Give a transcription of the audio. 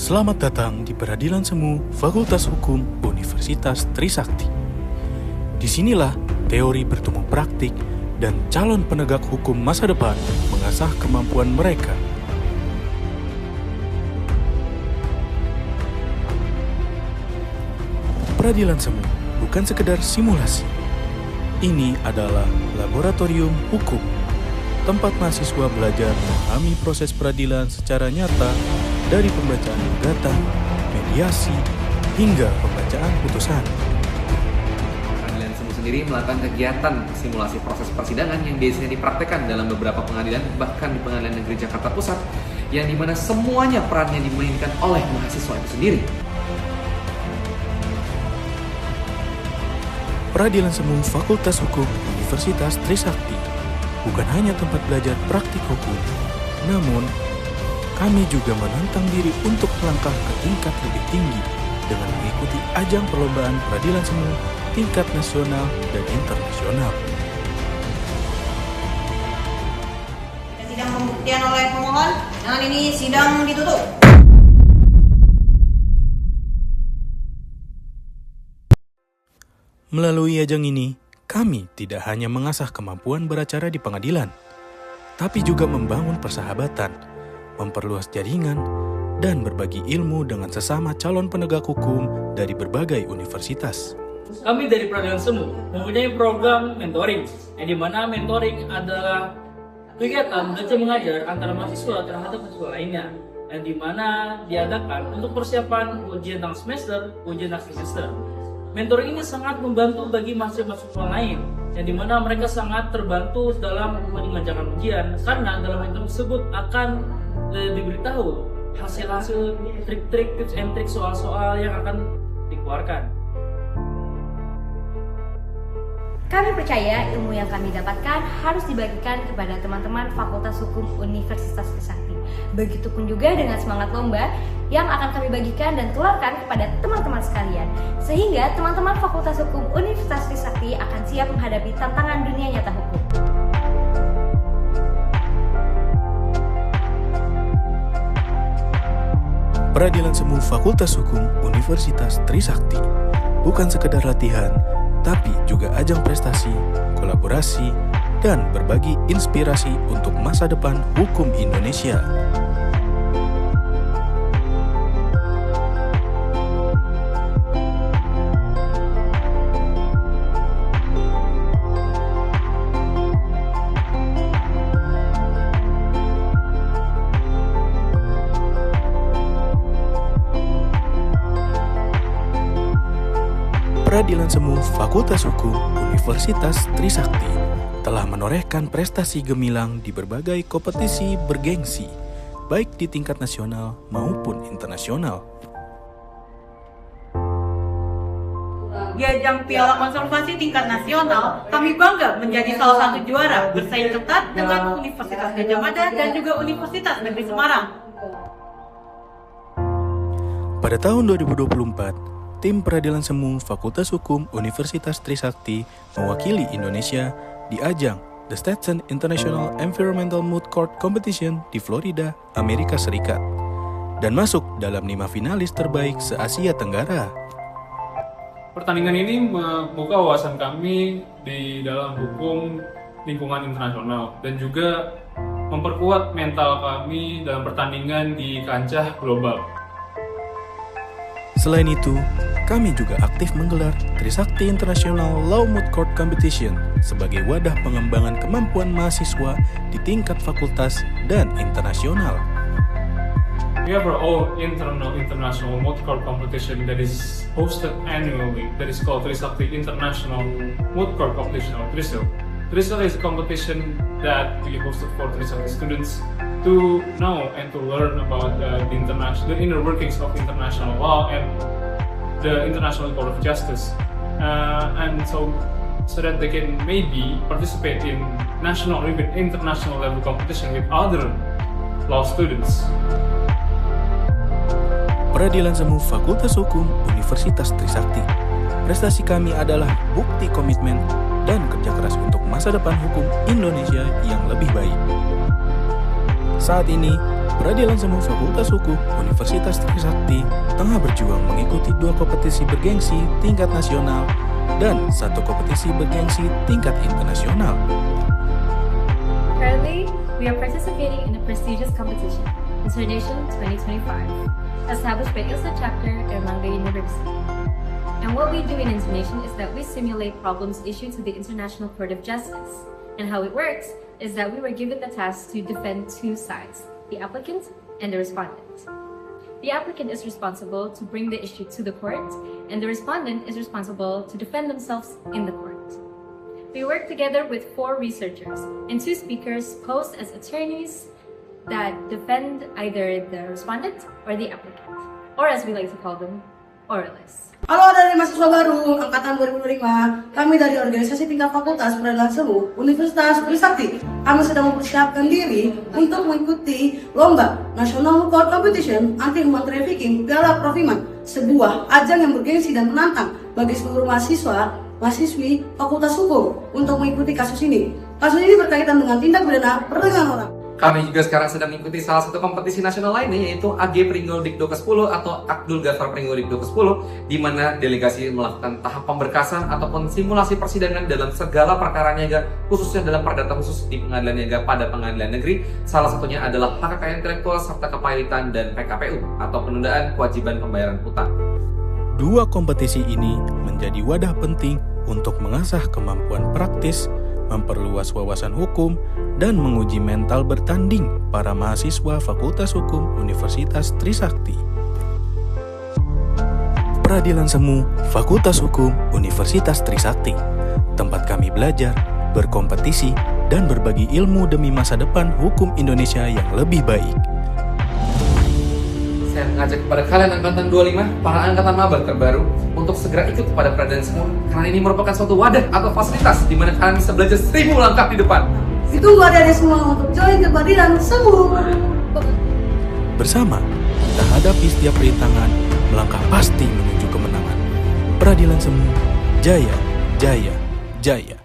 Selamat datang di Peradilan Semu Fakultas Hukum Universitas Trisakti. Disinilah teori bertemu praktik dan calon penegak hukum masa depan mengasah kemampuan mereka. Peradilan Semu bukan sekedar simulasi. Ini adalah laboratorium hukum, tempat mahasiswa belajar memahami proses peradilan secara nyata dari pembacaan gugatan, mediasi, hingga pembacaan putusan. Peradilan Semu sendiri melakukan kegiatan simulasi proses persidangan yang biasanya dipraktekkan dalam beberapa pengadilan, bahkan di Pengadilan Negeri Jakarta Pusat, yang dimana semuanya perannya dimainkan oleh mahasiswa itu sendiri. Peradilan Semu Fakultas Hukum Universitas Trisakti bukan hanya tempat belajar praktik hukum, namun kami juga menantang diri untuk melangkah ke tingkat lebih tinggi dengan mengikuti ajang perlombaan peradilan semu tingkat nasional dan internasional. Sidang pembuktian oleh pemohon, dengan ini sidang ditutup. Melalui ajang ini, kami tidak hanya mengasah kemampuan beracara di pengadilan, tapi juga membangun persahabatan, memperluas jaringan, dan berbagi ilmu dengan sesama calon penegak hukum dari berbagai universitas. Kami dari Peradilan Semu mempunyai program mentoring, yang dimana mentoring adalah kegiatan belajar mengajar antara mahasiswa terhadap mahasiswa lainnya, yang dimana diadakan untuk persiapan ujian tengah semester, ujian akhir semester. Mentoring ini sangat membantu bagi mahasiswa lain, yang dimana mereka sangat terbantu dalam mengerjakan ujian, karena dalam mentoring tersebut akan diberitahu hasil-hasil, trik-trik, tips and trik soal-soal yang akan dikeluarkan. Kami percaya ilmu yang kami dapatkan harus dibagikan kepada teman-teman Fakultas Hukum Universitas Trisakti. Begitupun juga dengan semangat lomba yang akan kami bagikan dan tularkan kepada teman-teman sekalian. Sehingga teman-teman Fakultas Hukum Universitas Trisakti akan siap menghadapi tantangan dunia nyata hukum. Peradilan Semu Fakultas Hukum Universitas Trisakti bukan sekedar latihan, tapi juga ajang prestasi, kolaborasi, dan berbagi inspirasi untuk masa depan hukum Indonesia. Peradilan Semu Fakultas Hukum Universitas Trisakti telah menorehkan prestasi gemilang di berbagai kompetisi bergengsi, baik di tingkat nasional maupun internasional. Di ajang Piala Konservasi tingkat nasional, kami bangga menjadi salah satu juara, bersaing ketat dengan Universitas Gadjah Mada dan juga Universitas Negeri Semarang. Pada tahun 2024, tim Peradilan Semu Fakultas Hukum Universitas Trisakti mewakili Indonesia di ajang The Stetson International Environmental Moot Court Competition di Florida, Amerika Serikat, dan masuk dalam 5 finalis terbaik se-Asia Tenggara. Pertandingan ini membuka wawasan kami di dalam hukum lingkungan internasional dan juga memperkuat mental kami dalam pertandingan di kancah global. Selain itu, kami juga aktif menggelar Trisakti International Law Moot Court Competition sebagai wadah pengembangan kemampuan mahasiswa di tingkat fakultas dan internasional. We have our own international moot court competition that is hosted annually, that is called Trisakti International Moot Court Competition or TRISIL. TRISIL is a competition that we hosted for Trisakti students to know and to learn about the inner workings of international law and the International Court of Justice, and so that they can maybe participate in national or even international level competition with other law students. Peradilan Semu Fakultas Hukum Universitas Trisakti. Prestasi kami adalah bukti komitmen dan kerja keras untuk masa depan hukum Indonesia yang lebih baik. Saat ini, Peradilan Semu Fakultas Hukum Universitas Trisakti tengah berjuang mengikuti 2 kompetisi bergengsi tingkat nasional dan 1 kompetisi bergengsi tingkat internasional. Currently, we are participating in a prestigious competition, Internation 2025, established by ILSA chapter Erlangga University. And what we do in Internation is that we simulate problems issued to the International Court of Justice. And how it works is that we were given the task to defend 2 sides, the applicant and the respondent. The applicant is responsible to bring the issue to the court, and the respondent is responsible to defend themselves in the court. We work together with 4 researchers and 2 speakers posed as attorneys that defend either the respondent or the applicant, or as we like to call them, oralists. Halo dari mahasiswa baru angkatan 2025, kami dari organisasi tingkat fakultas peradilan semu Universitas Trisakti. Kami sedang mempersiapkan diri untuk mengikuti lomba National Court Competition Anti Human Trafficking Piala Profiman, sebuah ajang yang bergengsi dan menantang bagi seluruh mahasiswi Fakultas Hukum untuk mengikuti kasus ini. Kasus ini berkaitan dengan tindak pidana perdagangan orang. Kami juga sekarang sedang mengikuti salah satu kompetisi nasional lainnya, yaitu AG Pringgol Dikdo ke-10 atau Abdul Ghaffar Pringgol Dikdo ke-10, di mana delegasi melakukan tahap pemberkasan ataupun simulasi persidangan dalam segala perkara niaga, khususnya dalam perdata khusus di pengadilan niaga pada pengadilan negeri. Salah satunya adalah hak kekayaan intelektual serta kepailitan dan PKPU atau penundaan kewajiban pembayaran utang. 2 kompetisi ini menjadi wadah penting untuk mengasah kemampuan praktis, memperluas wawasan hukum, dan menguji mental bertanding para mahasiswa Fakultas Hukum Universitas Trisakti. Peradilan Semu Fakultas Hukum Universitas Trisakti, tempat kami belajar, berkompetisi, dan berbagi ilmu demi masa depan hukum Indonesia yang lebih baik. Saya mengajak kepada kalian angkatan 25, para angkatan maba terbaru, untuk segera ikut kepada Peradilan Semu, karena ini merupakan suatu wadah atau fasilitas di mana kalian bisa belajar 1000 langkah di depan. Ditunggu adik-adik semua untuk join ke Peradilan Semu. Bersama, kita hadapi setiap rintangan, melangkah pasti menuju kemenangan. Peradilan Semu, jaya, jaya, jaya.